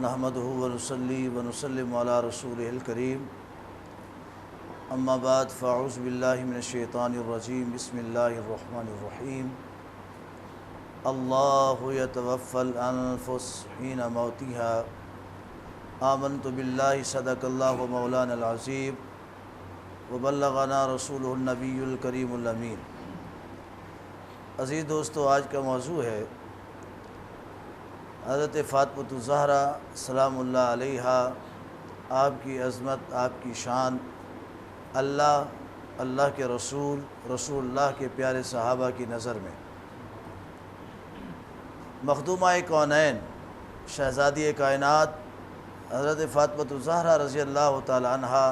نحمده ونصلي ونسلم على رسوله الكريم اما بعد فاعوذ باللہ من الشیطان الرجیم بسم اللہ الرحمن الرحیم اللہ یتوفی الانفس حین موتها آمنت باللہ صدق اللہ مولانا العظیم وبلغنا رسولہ النبی الکریم الامین۔ عزیز دوستو، آج کا موضوع ہے حضرت فاطمۃ الزہرا سلام اللہ علیہا، آپ کی عظمت، آپ کی شان، اللہ کے رسول اللہ کے پیارے صحابہ کی نظر میں۔ مخدومہ کونین، شہزادی کائنات حضرت فاطمۃ الزہرا رضی اللہ تعالی عنہا،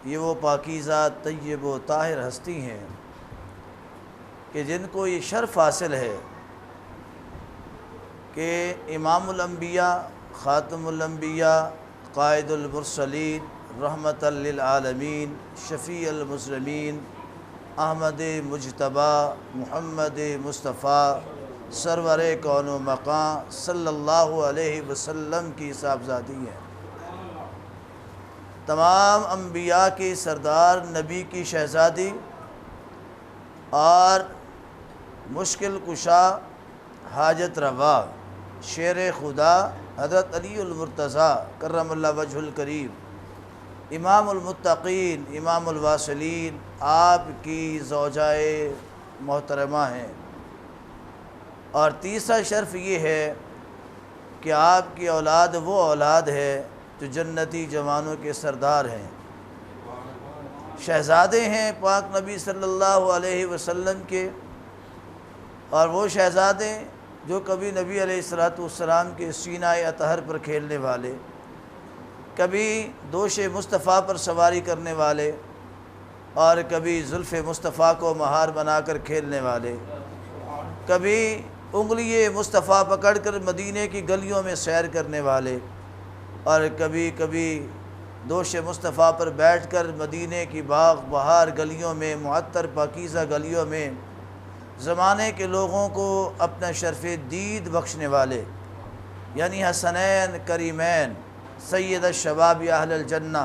یہ وہ پاکیزہ طیب و طاہر ہستی ہیں کہ جن کو یہ شرف حاصل ہے کہ امام الانبیاء، خاتم الانبیاء، قائد المرسلین، رحمت للعالمین، شفیع المذنبین، احمد مجتبی، محمد مصطفیٰ، سرور کون و مقام صلی اللہ علیہ وسلم کی صاحبزادی ہیں۔ تمام انبیاء کی سردار، نبی کی شہزادی اور مشکل کشا، حاجت روا، شیر خدا حضرت علی المرتضیٰ کرم اللہ وجہ الکریم، امام المتقین، امام الواصلین، آپ کی زوجائے محترمہ ہیں۔ اور تیسرا شرف یہ ہے کہ آپ کی اولاد وہ اولاد ہے جو جنتی جوانوں کے سردار ہیں، شہزادے ہیں پاک نبی صلی اللہ علیہ وسلم کے، اور وہ شہزادے جو کبھی نبی علیہ السلام کے سینہ اطہر پر کھیلنے والے، کبھی دوش مصطفیٰ پر سواری کرنے والے، اور کبھی زلف مصطفیٰ کو مہار بنا کر کھیلنے والے، کبھی انگلی مصطفیٰ پکڑ کر مدینے کی گلیوں میں سیر کرنے والے، اور کبھی دوش مصطفیٰ پر بیٹھ کر مدینے کی باغ بہار گلیوں میں، معطر پاکیزہ گلیوں میں زمانے کے لوگوں کو اپنا شرف دید بخشنے والے، یعنی حسنین کریمین، سید الشباب اہل الجنہ،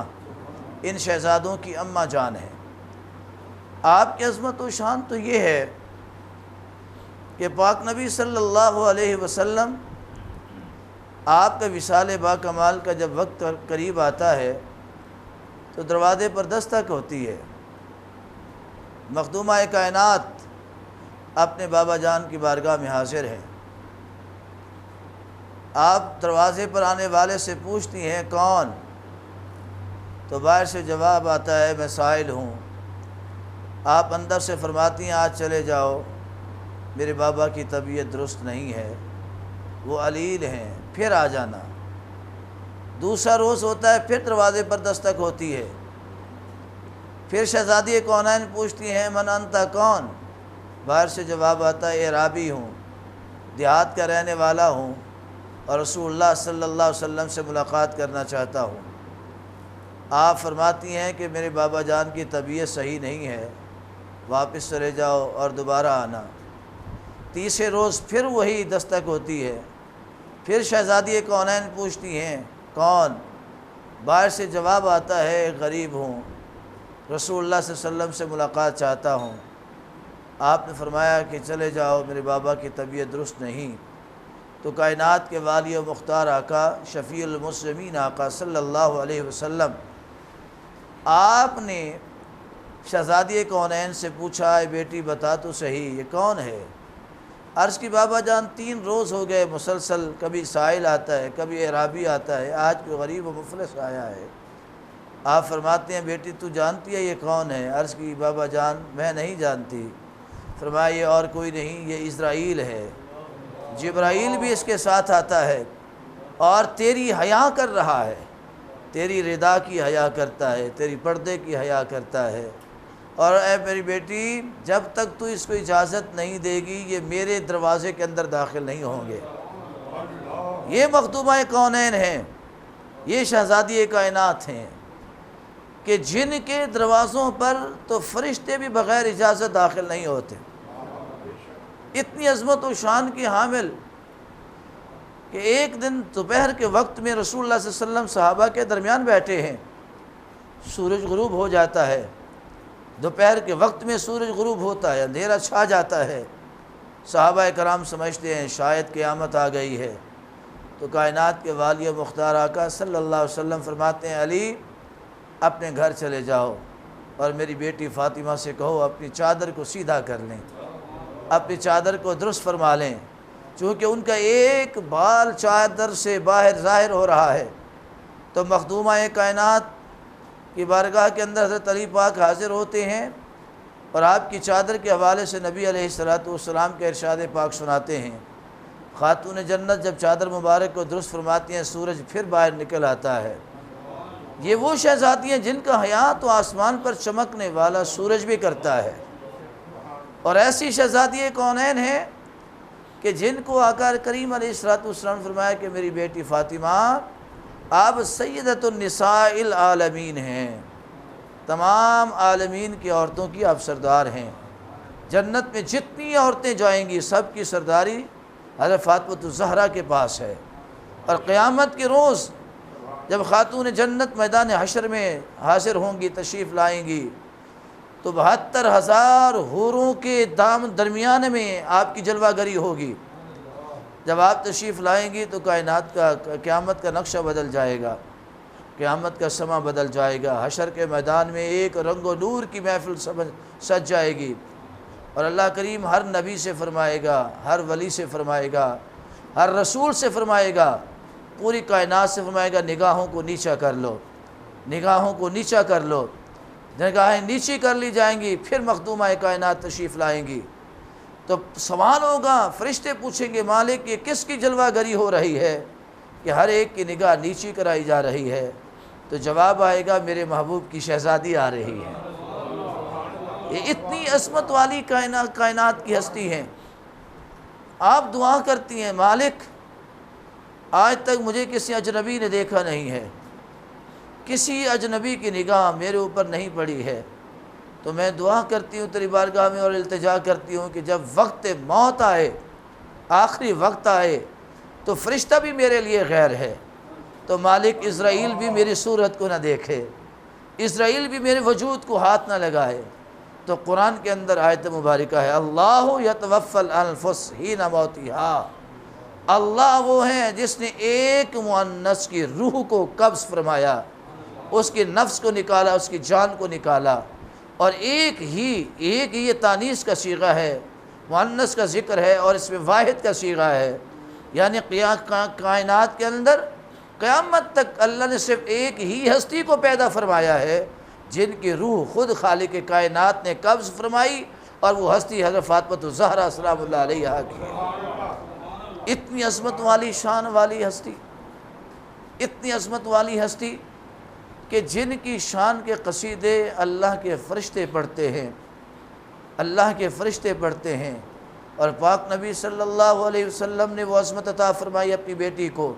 ان شہزادوں کی اماں جان ہے۔ آپ کی عظمت و شان تو یہ ہے کہ پاک نبی صلی اللہ علیہ وسلم، آپ کا وصال با کمال کا جب وقت قریب آتا ہے تو دروازے پر دستک ہوتی ہے۔ مخدومہ کائنات اپنے بابا جان کی بارگاہ میں حاضر ہیں۔ آپ دروازے پر آنے والے سے پوچھتی ہیں کون؟ تو باہر سے جواب آتا ہے میں سائل ہوں۔ آپ اندر سے فرماتی ہیں آج چلے جاؤ، میرے بابا کی طبیعت درست نہیں ہے، وہ علیل ہیں، پھر آ جانا۔ دوسرا روز ہوتا ہے، پھر دروازے پر دستک ہوتی ہے، پھر شہزادی کونین پوچھتی ہیں من انت، کون؟ باہر سے جواب آتا ہے اعرابی ہوں، دیہات کا رہنے والا ہوں، اور رسول اللہ صلی اللہ علیہ وسلم سے ملاقات کرنا چاہتا ہوں۔ آپ فرماتی ہیں کہ میرے بابا جان کی طبیعت صحیح نہیں ہے، واپس چلے جاؤ اور دوبارہ آنا۔ تیسرے روز پھر وہی دستک ہوتی ہے، پھر شہزادی کونین پوچھتی ہیں کون؟ باہر سے جواب آتا ہے غریب ہوں، رسول اللہ صلی اللہ علیہ وسلم سے ملاقات چاہتا ہوں۔ آپ نے فرمایا کہ چلے جاؤ، میرے بابا کی طبیعت درست نہیں۔ تو کائنات کے والی و مختار آقا، شفیع المسلمین آقا صلی اللہ علیہ وسلم، آپ نے شہزادی کونین سے پوچھا اے بیٹی بتا تو صحیح یہ کون ہے؟ عرض کی بابا جان 3 روز ہو گئے مسلسل، کبھی سائل آتا ہے، کبھی اعرابی آتا ہے، آج کوئی غریب و مفلس آیا ہے۔ آپ فرماتے ہیں بیٹی تو جانتی ہے یہ کون ہے؟ عرض کی بابا جان میں نہیں جانتی۔ فرمایا یہ اور کوئی نہیں، یہ اسرائیل ہے، جبرائیل بھی اس کے ساتھ آتا ہے اور تیری حیا کر رہا ہے، تیری رضا کی حیا کرتا ہے، تیری پردے کی حیا کرتا ہے، اور اے میری بیٹی جب تک تو اس کو اجازت نہیں دے گی یہ میرے دروازے کے اندر داخل نہیں ہوں گے۔ یہ مخدومہ کونین ہیں، یہ شہزادی کائنات ہیں کہ جن کے دروازوں پر تو فرشتے بھی بغیر اجازت داخل نہیں ہوتے۔ اتنی عظمت و شان کی حامل کہ ایک دن دوپہر کے وقت میں رسول اللہ صلی اللہ علیہ وسلم صحابہ کے درمیان بیٹھے ہیں، سورج غروب ہو جاتا ہے، دوپہر کے وقت میں سورج غروب ہوتا ہے، اندھیرا چھا جاتا ہے، صحابہ کرام سمجھتے ہیں شاید قیامت آ گئی ہے، تو کائنات کے والی مختار آقا صلی اللہ علیہ وسلم فرماتے ہیں علی اپنے گھر چلے جاؤ اور میری بیٹی فاطمہ سے کہو اپنی چادر کو سیدھا کر لیں، اپنی چادر کو درست فرما لیں، چونکہ ان کا ایک بال چادر سے باہر ظاہر ہو رہا ہے۔ تو مخدومہ کائنات کی بارگاہ کے اندر حضرت علی پاک حاضر ہوتے ہیں اور آپ کی چادر کے حوالے سے نبی علیہ السلام کے ارشاد پاک سناتے ہیں۔ خاتون جنت جب چادر مبارک کو درست فرماتی ہیں سورج پھر باہر نکل آتا ہے۔ یہ وہ شہزادی ہیں جن کا حیا تو آسمان پر چمکنے والا سورج بھی کرتا ہے، اور ایسی شہزادی کونین ہیں کہ جن کو آقا کریم علیہ السلام نے فرمایا کہ میری بیٹی فاطمہ آپ سیدۃ النساء العالمین ہیں، تمام عالمین کی عورتوں کی آپ سردار ہیں، جنت میں جتنی عورتیں جائیں گی سب کی سرداری حضرت فاطمہ الزہرا کے پاس ہے۔ اور قیامت کے روز جب خاتون جنت میدان حشر میں حاضر ہوں گی، تشریف لائیں گی، تو 72,000 حوروں کے درمیان میں آپ کی جلوہ گری ہوگی۔ جب آپ تشریف لائیں گی تو کائنات کا قیامت کا نقشہ بدل جائے گا، قیامت کا سما بدل جائے گا، حشر کے میدان میں ایک رنگ و نور کی محفل سج جائے گی، اور اللہ کریم ہر نبی سے فرمائے گا، ہر ولی سے فرمائے گا، ہر رسول سے فرمائے گا، پوری کائنات سے فرمائے گا نگاہوں کو نیچا کر لو، نگاہوں کو نیچا کر لو۔ نگاہیں نیچی کر لی جائیں گی، پھر مخدومہ کائنات تشریف لائیں گی، تو سوال ہوگا، فرشتے پوچھیں گے مالک یہ کس کی جلوہ گری ہو رہی ہے کہ ہر ایک کی نگاہ نیچی کرائی جا رہی ہے؟ تو جواب آئے گا میرے محبوب کی شہزادی آ رہی ہے۔ یہ اتنی عظمت والی کائنات کی ہستی ہیں۔ آپ دعا کرتی ہیں مالک آج تک مجھے کسی اجنبی نے دیکھا نہیں ہے، کسی اجنبی کی نگاہ میرے اوپر نہیں پڑی ہے، تو میں دعا کرتی ہوں تیری بارگاہ میں اور التجا کرتی ہوں کہ جب وقت موت آئے، آخری وقت آئے، تو فرشتہ بھی میرے لیے غیر ہے، تو مالک اسرائیل بھی میری صورت کو نہ دیکھے، اسرائیل بھی میرے وجود کو ہاتھ نہ لگائے۔ تو قرآن کے اندر آیت مبارکہ ہے اللہ یتوفی الانفس حین موتہا، اللہ وہ ہیں جس نے ایک مؤنث کی روح کو قبض فرمایا، اس کے نفس کو نکالا، اس کی جان کو نکالا، اور ایک ہی یہ تانیث کا صیغہ ہے، مؤنث کا ذکر ہے، اور اس میں واحد کا صیغہ ہے، یعنی کائنات کے اندر قیامت تک اللہ نے صرف ایک ہی ہستی کو پیدا فرمایا ہے جن کی روح خود خالق کائنات نے قبض فرمائی، اور وہ ہستی حضرت فاطمہ الزہرا سلام اللہ علیہا کی ہے۔ اتنی عظمت والی شان والی ہستی، اتنی عظمت والی ہستی کہ جن کی شان کے قصیدے اللہ کے فرشتے پڑھتے ہیں، اللہ کے فرشتے پڑھتے ہیں، اور پاک نبی صلی اللہ علیہ وسلم نے وہ عظمت عطا فرمائی اپنی بیٹی کو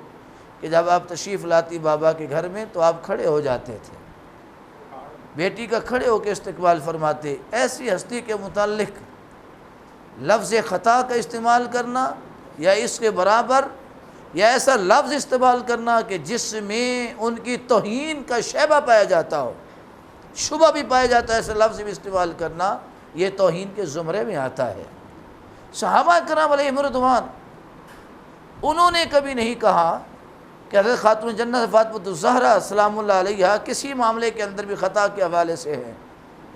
کہ جب آپ تشریف لاتی بابا کے گھر میں تو آپ کھڑے ہو جاتے تھے، بیٹی کا کھڑے ہو کے استقبال فرماتے۔ ایسی ہستی کے متعلق لفظ خطا کا استعمال کرنا یا اس کے برابر یا ایسا لفظ استعمال کرنا کہ جس میں ان کی توہین کا شیبہ پایا جاتا ہو، شبہ بھی پایا جاتا ہے، ایسا لفظ بھی استعمال کرنا یہ توہین کے زمرے میں آتا ہے۔ صحابہ کرام علیہم رضوان انہوں نے کبھی نہیں کہا کہ حضرت خاتون جنت فاطمہ الزہرا سلام اللہ علیہا کسی معاملے کے اندر بھی خطا کے حوالے سے ہے،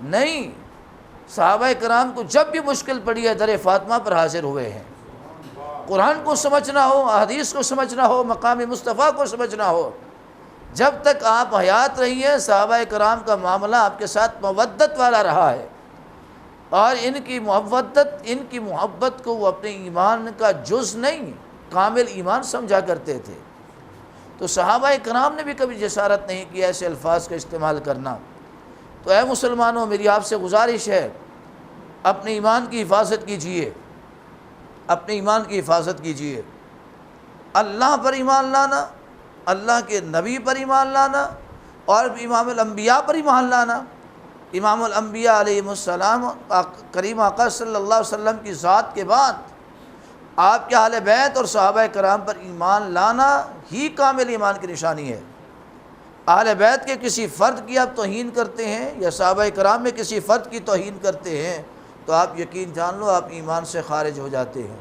نہیں، صحابہ کرام کو جب بھی مشکل پڑی ہے در فاطمہ پر حاضر ہوئے ہیں۔ قرآن کو سمجھنا ہو، حدیث کو سمجھنا ہو، مقام مصطفیٰ کو سمجھنا ہو، جب تک آپ حیات رہی ہیں صحابہ کرام کا معاملہ آپ کے ساتھ مودت والا رہا ہے، اور ان کی محبت کو وہ اپنے ایمان کا جز نہیں کامل ایمان سمجھا کرتے تھے۔ تو صحابہ کرام نے بھی کبھی جسارت نہیں کی ایسے الفاظ کا استعمال کرنا۔ تو اے مسلمانوں میری آپ سے گزارش ہے اپنے ایمان کی حفاظت کیجیے، اپنے ایمان کی حفاظت کیجیے، اللہ پر ایمان لانا، اللہ کے نبی پر ایمان لانا، اور امام الانبیاء پر ایمان لانا۔ امام الانبیاء علیہ السلام کریم آقا صلی اللہ علیہ وسلم کی ذات کے بعد آپ کے اہل بیت اور صحابہ کرام پر ایمان لانا ہی کامل ایمان کی نشانی ہے۔ اہل بیت کے کسی فرد کی آپ توہین کرتے ہیں یا صحابہ کرام میں کسی فرد کی توہین کرتے ہیں تو آپ یقین جان لو آپ ایمان سے خارج ہو جاتے ہیں،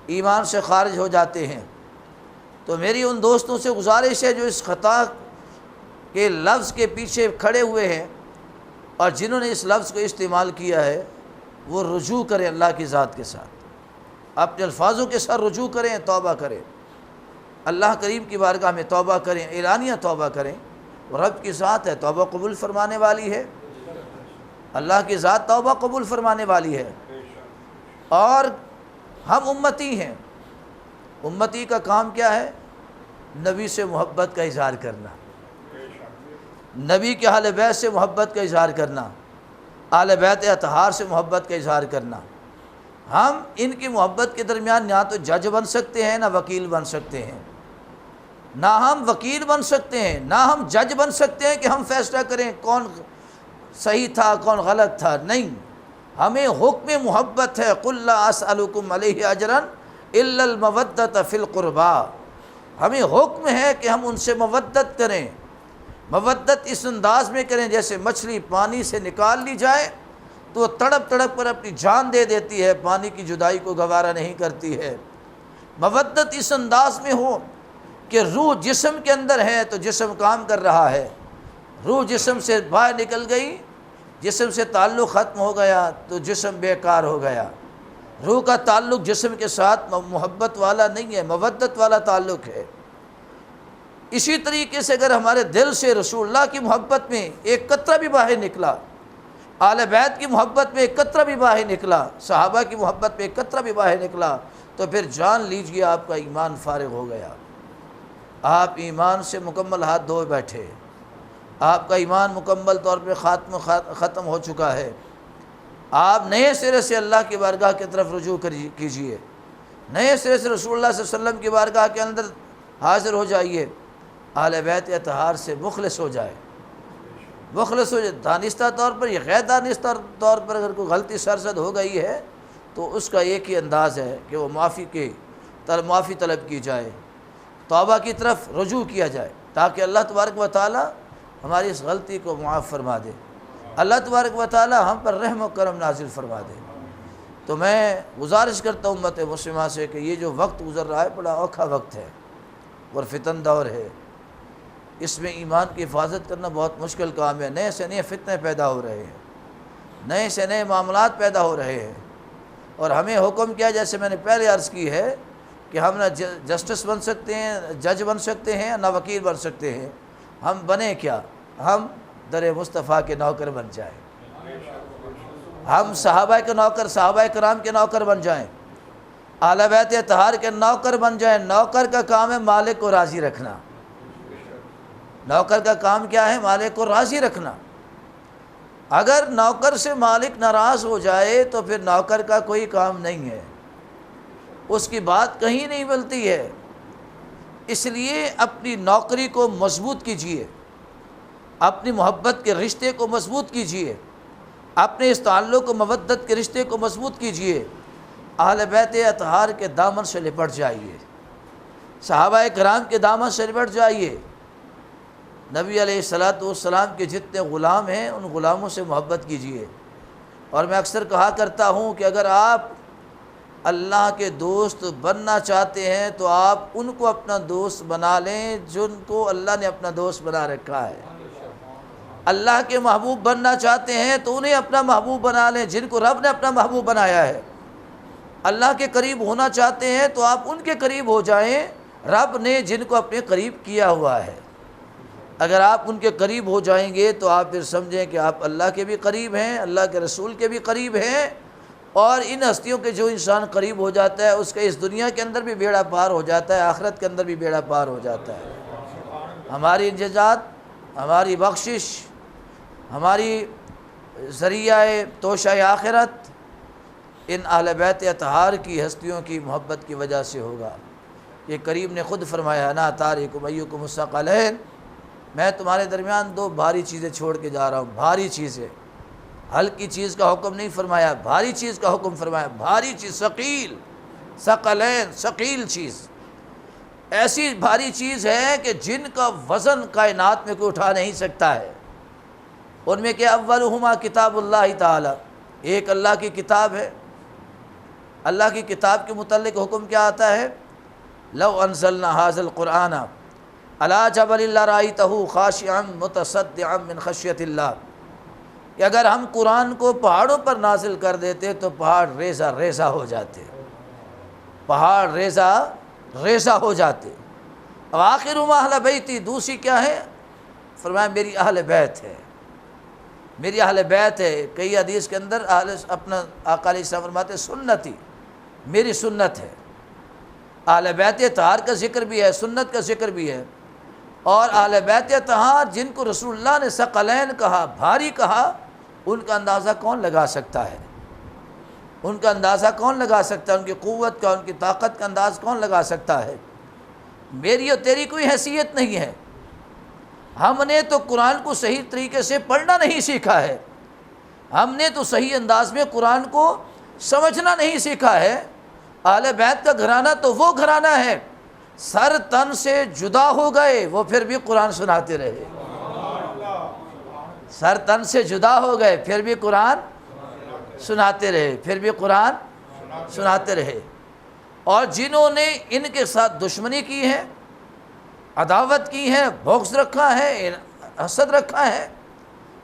ایمان سے خارج ہو جاتے ہیں۔ تو میری ان دوستوں سے گزارش ہے جو اس خطا کے لفظ کے پیچھے کھڑے ہوئے ہیں اور جنہوں نے اس لفظ کو استعمال کیا ہے، وہ رجوع کریں اللہ کی ذات کے ساتھ، اپنے الفاظوں کے ساتھ رجوع کریں، توبہ کریں، اللہ کریم کی بارگاہ میں توبہ کریں، اعلانیہ توبہ کریں۔ وہ رب کی ذات ہے، توبہ قبول فرمانے والی ہے، اللہ کی ذات توبہ قبول فرمانے والی ہے۔ اور ہم امتی ہیں، امتی کا کام کیا ہے؟ نبی سے محبت کا اظہار کرنا، نبی کے اہل بیت سے محبت کا اظہار کرنا، اہل بیت اطہار سے محبت کا اظہار کرنا۔ ہم ان کی محبت کے درمیان نہ تو جج بن سکتے ہیں نہ وکیل بن سکتے ہیں، نہ ہم وکیل بن سکتے ہیں نہ ہم جج بن سکتے ہیں کہ ہم فیصلہ کریں کون صحیح تھا کون غلط تھا۔ نہیں، ہمیں حکم محبت ہے، قُلْ لَا أَسْأَلُكُمْ عَلَيْهِ أَجْرًا إِلَّا الْمَوَدَّةَ فِي الْقُرْبَى۔ ہمیں حکم ہے کہ ہم ان سے مودت کریں، مودت اس انداز میں کریں جیسے مچھلی پانی سے نکال لی جائے تو وہ تڑپ تڑپ کر اپنی جان دے دیتی ہے، پانی کی جدائی کو گوارا نہیں کرتی ہے۔ مودت اس انداز میں ہو کہ روح جسم کے اندر ہے تو جسم کام کر رہا ہے، روح جسم سے باہر نکل گئی، جسم سے تعلق ختم ہو گیا تو جسم بیکار ہو گیا۔ روح کا تعلق جسم کے ساتھ محبت والا نہیں ہے، مودت والا تعلق ہے۔ اسی طریقے سے اگر ہمارے دل سے رسول اللہ کی محبت میں ایک قطرہ بھی باہر نکلا، آل بیت کی محبت میں ایک قطرہ بھی باہر نکلا، صحابہ کی محبت میں ایک قطرہ بھی باہر نکلا، تو پھر جان لیجئے آپ کا ایمان فارغ ہو گیا، آپ ایمان سے مکمل ہاتھ دھوئے بیٹھے، آپ کا ایمان مکمل طور پہ ختم ہو چکا ہے۔ آپ نئے سرے سے اللہ کی بارگاہ کی طرف رجوع کیجئے، نئے سرے سے رسول اللہ صلی اللہ علیہ وسلم کی بارگاہ کے اندر حاضر ہو جائیے، اہل بیت اطہار سے مخلص ہو جائے، مخلص ہو جائے۔ دانستہ طور پر یا غیر دانستہ طور پر اگر کوئی غلطی سرزد ہو گئی ہے تو اس کا ایک ہی انداز ہے کہ وہ معافی طلب کی جائے، توبہ کی طرف رجوع کیا جائے تاکہ اللہ تبارک و تعالی ہماری اس غلطی کو معاف فرما دے، اللہ تبارک و تعالی ہم پر رحم و کرم نازل فرما دے۔ تو میں گزارش کرتا ہوں امت مسلمہ سے کہ یہ جو وقت گزر رہا ہے بڑا اوکھا وقت ہے اور فتن دور ہے، اس میں ایمان کی حفاظت کرنا بہت مشکل کام ہے۔ نئے سے نئے فتنے پیدا ہو رہے ہیں، نئے سے نئے معاملات پیدا ہو رہے ہیں، اور ہمیں حکم کیا جیسے میں نے پہلے عرض کی ہے کہ ہم نہ جسٹس بن سکتے ہیں، جج بن سکتے ہیں، نہ وکیل بن سکتے ہیں۔ ہم بنیں کیا؟ ہم در مصطفیٰ کے نوکر بن جائیں، ہم صحابہ کے نوکر، صحابہ کرام کے نوکر بن جائیں، اہل بیت اطہار کے نوکر بن جائیں۔ نوکر کا کام ہے مالک کو راضی رکھنا، نوکر کا کام کیا ہے؟ مالک کو راضی رکھنا۔ اگر نوکر سے مالک ناراض ہو جائے تو پھر نوکر کا کوئی کام نہیں ہے، اس کی بات کہیں نہیں ملتی ہے۔ اس لیے اپنی نوکری کو مضبوط کیجئے، اپنی محبت کے رشتے کو مضبوط کیجئے، اپنے اس تعلق کو مودت کے رشتے کو مضبوط کیجئے، اہل بیت اطہار کے دامن سے لپٹ جائیے، صحابہ کرام کے دامن سے لپٹ جائیے۔ نبی علیہ السلام کے جتنے غلام ہیں ان غلاموں سے محبت کیجئے۔ اور میں اکثر کہا کرتا ہوں کہ اگر آپ اللہ کے دوست بننا چاہتے ہیں تو آپ ان کو اپنا دوست بنا لیں جن کو اللہ نے اپنا دوست بنا رکھا ہے۔ اللہ کے محبوب بننا چاہتے ہیں تو انہیں اپنا محبوب بنا لیں جن کو رب نے اپنا محبوب بنایا ہے۔ اللہ کے قریب ہونا چاہتے ہیں تو آپ ان کے قریب ہو جائیں رب نے جن کو اپنے قریب کیا ہوا ہے۔ اگر آپ ان کے قریب ہو جائیں گے تو آپ پھر سمجھیں کہ آپ اللہ کے بھی قریب ہیں، اللہ کے رسول کے بھی قریب ہیں، اور ان ہستیوں کے جو انسان قریب ہو جاتا ہے اس کا اس دنیا کے اندر بھی بیڑا پار ہو جاتا ہے، آخرت کے اندر بھی بیڑا پار ہو جاتا ہے۔ ہماری انجزات، ہماری بخشش، ہماری ذریعہ توشہ آخرت ان اہل بیت اطہار کی ہستیوں کی محبت کی وجہ سے ہوگا۔ یہ کریم نے خود فرمایا انا تارکم ایکم الثقلین، میں تمہارے درمیان دو بھاری چیزیں چھوڑ کے جا رہا ہوں۔ بھاری چیزیں، ہلکی چیز کا حکم نہیں فرمایا، بھاری چیز کا حکم فرمایا۔ بھاری چیز، ثقیل، ثقلین، ثقیل چیز، ایسی بھاری چیز ہے کہ جن کا وزن کائنات میں کوئی اٹھا نہیں سکتا ہے۔ ان میں کہ اولہما کتاب اللہ تعالی، ایک اللہ کی کتاب ہے۔ اللہ کی کتاب کے متعلق حکم کیا آتا ہے؟ لو انزلنا ھذا القرآن علی جبل لرأیتہ خاشعا متصدعا من خشیۃ اللہ، کہ اگر ہم قرآن کو پہاڑوں پر نازل کر دیتے تو پہاڑ ریزہ ریزہ ہو جاتے، پہاڑ ریزہ ریزہ ہو جاتے۔ اب آخر اہل بیتی، دوسری کیا ہے؟ فرمایا میری اہل بیت ہے، میری اہل بیت ہے۔ کئی حدیث کے اندر اپنا آقا علیہ السلام فرماتے سنتی، میری سنت ہے۔ اہل بیت اطہار کا ذکر بھی ہے، سنت کا ذکر بھی ہے۔ اور اہل بیت اطہار جن کو رسول اللہ نے ثقلین کہا، بھاری کہا، ان کا اندازہ کون لگا سکتا ہے؟ ان کا اندازہ کون لگا سکتا ہے؟ ان کی قوت کا، ان کی طاقت کا انداز کون لگا سکتا ہے؟ میری اور تیری کوئی حیثیت نہیں ہے۔ ہم نے تو قرآن کو صحیح طریقے سے پڑھنا نہیں سیکھا ہے، ہم نے تو صحیح انداز میں قرآن کو سمجھنا نہیں سیکھا ہے۔ اہل بیت کا گھرانہ تو وہ گھرانہ ہے، سر تن سے جدا ہو گئے وہ پھر بھی قرآن سناتے رہے، سر تن سے جدا ہو گئے پھر بھی قرآن سناتے رہے، پھر بھی قرآن سناتے رہے۔ اور جنہوں نے ان کے ساتھ دشمنی کی ہے، عداوت کی ہے، بغض رکھا ہے، حسد رکھا ہے،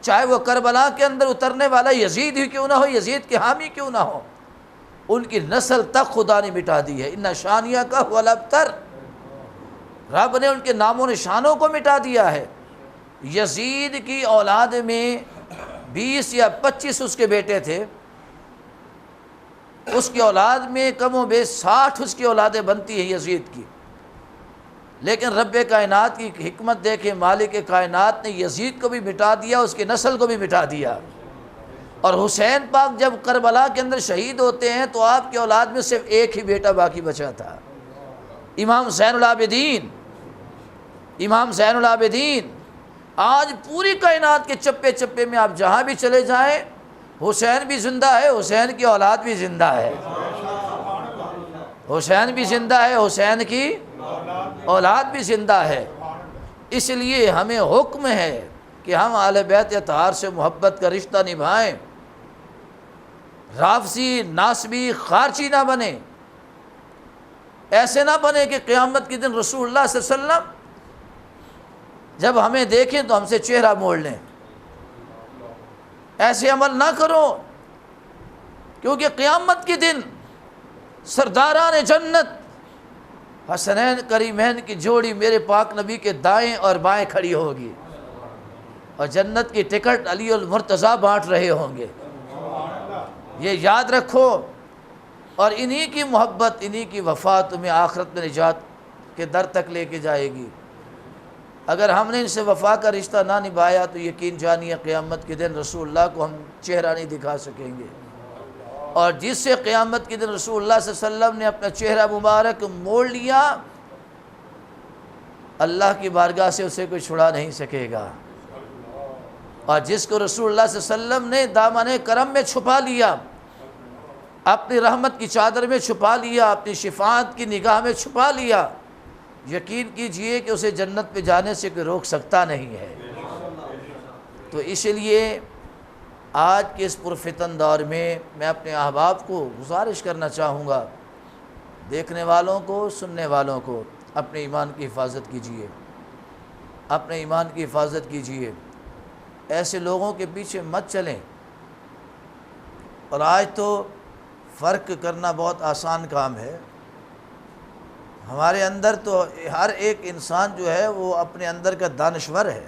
چاہے وہ کربلا کے اندر اترنے والا یزید ہی کیوں نہ ہو، یزید کے حامی کیوں نہ ہو، ان کی نسل تک خدا نے مٹا دی ہے۔ ان شانیہ کا هو الابتر، رب نے ان کے نام و نشانوں کو مٹا دیا ہے۔ یزید کی اولاد میں 20 یا 25 اس کے بیٹے تھے، اس کی اولاد میں کم و بیش 60 اس کی اولادیں بنتی ہیں یزید کی، لیکن رب کائنات کی حکمت دیکھیں، مالک کائنات نے یزید کو بھی مٹا دیا، اس کی نسل کو بھی مٹا دیا۔ اور حسین پاک جب کربلا کے اندر شہید ہوتے ہیں تو آپ کی اولاد میں صرف ایک ہی بیٹا باقی بچا تھا، امام زین العابدین، امام زین العابدین۔ آج پوری کائنات کے چپے چپے میں آپ جہاں بھی چلے جائیں، حسین بھی زندہ ہے، حسین کی اولاد بھی زندہ ہے، حسین بھی زندہ ہے، حسین کی اولاد بھی زندہ ہے۔ اس لیے ہمیں حکم ہے کہ ہم اہل بیت اطہار سے محبت کا رشتہ نبھائیں، رافضی، ناسبی، خارجی نہ بنیں۔ ایسے نہ بنے کہ قیامت کے دن رسول اللہ صلی اللہ علیہ وسلم جب ہمیں دیکھیں تو ہم سے چہرہ موڑ لیں۔ ایسے عمل نہ کرو، کیونکہ قیامت کے دن سرداران جنت حسنین کریمین کی جوڑی میرے پاک نبی کے دائیں اور بائیں کھڑی ہوگی، اور جنت کی ٹکٹ علی المرتضیٰ بانٹ رہے ہوں گے۔ یہ یاد رکھو، اور انہی کی محبت، انہی کی وفا تمہیں آخرت میں نجات کے در تک لے کے جائے گی۔ اگر ہم نے ان سے وفا کا رشتہ نہ نبھایا تو یقین جانیے قیامت کے دن رسول اللہ کو ہم چہرہ نہیں دکھا سکیں گے، اور جس سے قیامت کے دن رسول اللہ صلی اللہ علیہ وسلم نے اپنا چہرہ مبارک موڑ لیا، اللہ کی بارگاہ سے اسے کوئی چھڑا نہیں سکے گا۔ اور جس کو رسول اللہ صلی اللہ علیہ وسلم نے دامن کرم میں چھپا لیا، اپنی رحمت کی چادر میں چھپا لیا، اپنی شفاعت کی نگاہ میں چھپا لیا، یقین کیجئے کہ اسے جنت پہ جانے سے کوئی روک سکتا نہیں ہے۔ تو اس لیے آج کے اس پرفتن دور میں میں اپنے احباب کو گزارش کرنا چاہوں گا، دیکھنے والوں کو، سننے والوں کو، اپنے ایمان کی حفاظت کیجئے، اپنے ایمان کی حفاظت کیجئے، ایسے لوگوں کے پیچھے مت چلیں۔ اور آج تو فرق کرنا بہت آسان کام ہے، ہمارے اندر تو ہر ایک انسان جو ہے وہ اپنے اندر کا دانشور ہے،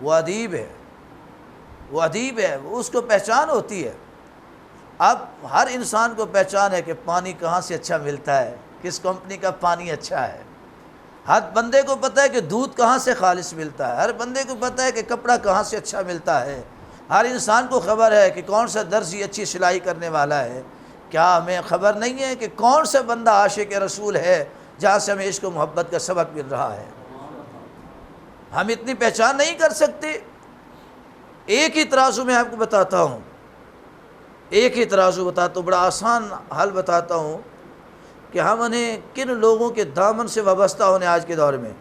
وہ ادیب ہے، وہ ادیب ہے، وہ اس کو پہچان ہوتی ہے۔ اب ہر انسان کو پہچان ہے کہ پانی کہاں سے اچھا ملتا ہے، کس کمپنی کا پانی اچھا ہے۔ ہر بندے کو پتہ ہے کہ دودھ کہاں سے خالص ملتا ہے، ہر بندے کو پتہ ہے کہ کپڑا کہاں سے اچھا ملتا ہے، ہر انسان کو خبر ہے کہ کون سا درزی اچھی سلائی کرنے والا ہے۔ کیا ہمیں خبر نہیں ہے کہ کون سا بندہ عاشق رسول ہے جہاں سے ہمیں عشق و محبت کا سبق مل رہا ہے؟ ہم اتنی پہچان نہیں کر سکتے۔ ایک ہی ترازو میں آپ کو بتاتا ہوں، ایک ہی ترازو بتاتا ہوں، بڑا آسان حل بتاتا ہوں کہ ہم انہیں کن لوگوں کے دامن سے وابستہ ہونے آج کے دور میں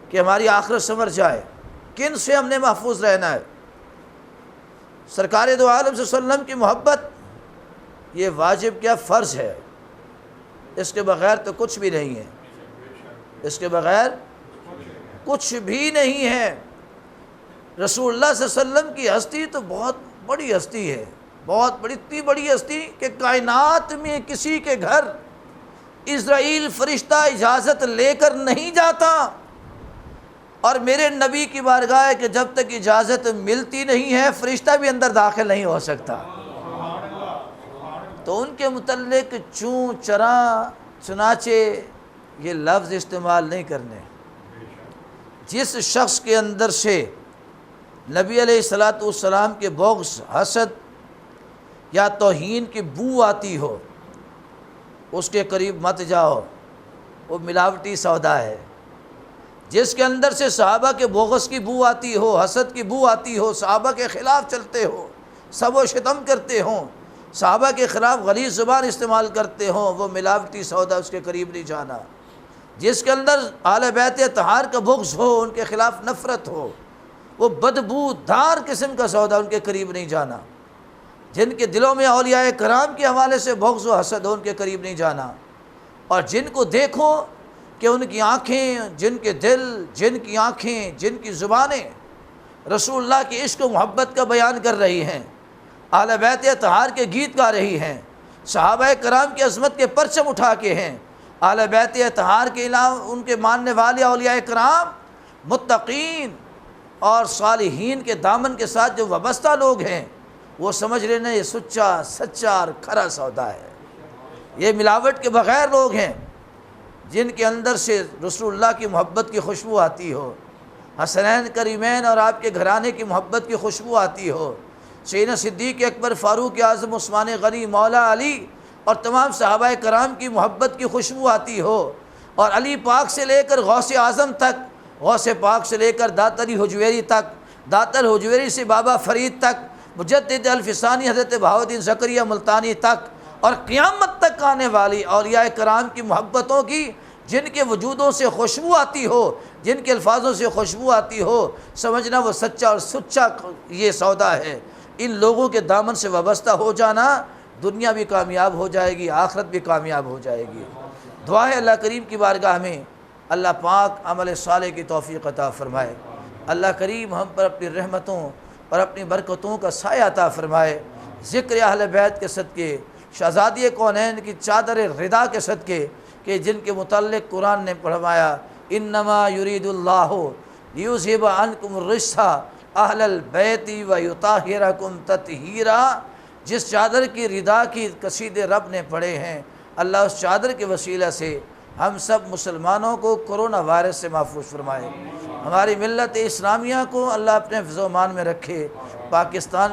کہ ہماری آخرت سنور جائے، کن سے ہم نے محفوظ رہنا ہے۔ سرکار دو عالم صلی اللہ علیہ وسلم کی محبت یہ واجب کیا فرض ہے، اس کے بغیر تو کچھ بھی نہیں ہے، اس کے بغیر کچھ بھی نہیں ہے۔ رسول اللہ صلی اللہ علیہ وسلم کی ہستی تو بہت بڑی ہستی ہے، بہت بڑی، اتنی بڑی ہستی کہ کائنات میں کسی کے گھر اسرائیل فرشتہ اجازت لے کر نہیں جاتا، اور میرے نبی کی بارگاہ ہے کہ جب تک اجازت ملتی نہیں ہے فرشتہ بھی اندر داخل نہیں ہو سکتا۔ تو ان کے متعلق چوں چراں چنانچہ یہ لفظ استعمال نہیں کرنے۔ جس شخص کے اندر سے نبی علیہ السلام کے بغض، حسد یا توہین کی بو آتی ہو، اس کے قریب مت جاؤ، وہ ملاوٹی سودا ہے۔ جس کے اندر سے صحابہ کے بغض کی بو آتی ہو، حسد کی بو آتی ہو، صحابہ کے خلاف چلتے ہو، سب و شتم کرتے ہوں، صحابہ کے خلاف غلیظ زبان استعمال کرتے ہوں، وہ ملاوٹی سودا، اس کے قریب نہیں جانا۔ جس کے اندر اہل بیت اطہار کا بغض ہو، ان کے خلاف نفرت ہو، وہ بدبو دار قسم کا سودا، ان کے قریب نہیں جانا۔ جن کے دلوں میں اولیاء کرام کے حوالے سے بغض و حسد ہو، ان کے قریب نہیں جانا۔ اور جن کو دیکھو کہ ان کی آنکھیں، جن کے دل، جن کی آنکھیں، جن کی زبانیں رسول اللہ کی عشق و محبت کا بیان کر رہی ہیں، اہل بیت اطہار کے گیت گا رہی ہیں، صحابہ کرام کی عظمت کے پرچم اٹھا کے ہیں، اہل بیت اطہار کے علاوہ ان کے ماننے والے اولیاء کرام، متقین اور صالحین کے دامن کے ساتھ جو وابستہ لوگ ہیں، وہ سمجھ لینا یہ سچا اور کھرا سودا ہے۔ یہ ملاوٹ کے بغیر لوگ ہیں جن کے اندر سے رسول اللہ کی محبت کی خوشبو آتی ہو، حسنین کریمین اور آپ کے گھرانے کی محبت کی خوشبو آتی ہو، سیدنا صدیق اکبر، فاروق اعظم، عثمان غنی، مولا علی اور تمام صحابہ کرام کی محبت کی خوشبو آتی ہو، اور علی پاک سے لے کر غوث اعظم تک، غوث پاک سے لے کر داتر حجویری تک، داتر حجویری سے بابا فرید تک، مجدد الفسانی حضرت بہاؤالدین زکریا ملتانی تک، اور قیامت تک آنے والی اولیاء کرام کی محبتوں کی جن کے وجودوں سے خوشبو آتی ہو، جن کے الفاظوں سے خوشبو آتی ہو، سمجھنا وہ سچا اور سچا یہ سودا ہے۔ ان لوگوں کے دامن سے وابستہ ہو جانا، دنیا بھی کامیاب ہو جائے گی، آخرت بھی کامیاب ہو جائے گی۔ دعا ہے اللہ کریم کی بارگاہ میں اللہ پاک عمل صالح کی توفیق عطا فرمائے۔ اللہ کریم ہم پر اپنی رحمتوں اور اپنی برکتوں کا سایہ عطا فرمائے۔ ذکر اہل بیت کے صدقے، شہزادی کونین کی چادر رضا کے صدقے کہ جن کے متعلق قرآن نے فرمایا انما یرید اللہ لیذھب عنکم الرجس اہل البیت ویطہرکم تطہیرا۔ جس چادر کی رضا کی قصیدے رب نے پڑھے ہیں، اللہ اس چادر کے وسیلہ سے ہم سب مسلمانوں کو کرونا وائرس سے محفوظ فرمائے، ہماری ملت اسلامیہ کو اللہ اپنے حفظ و امان میں رکھے، پاکستان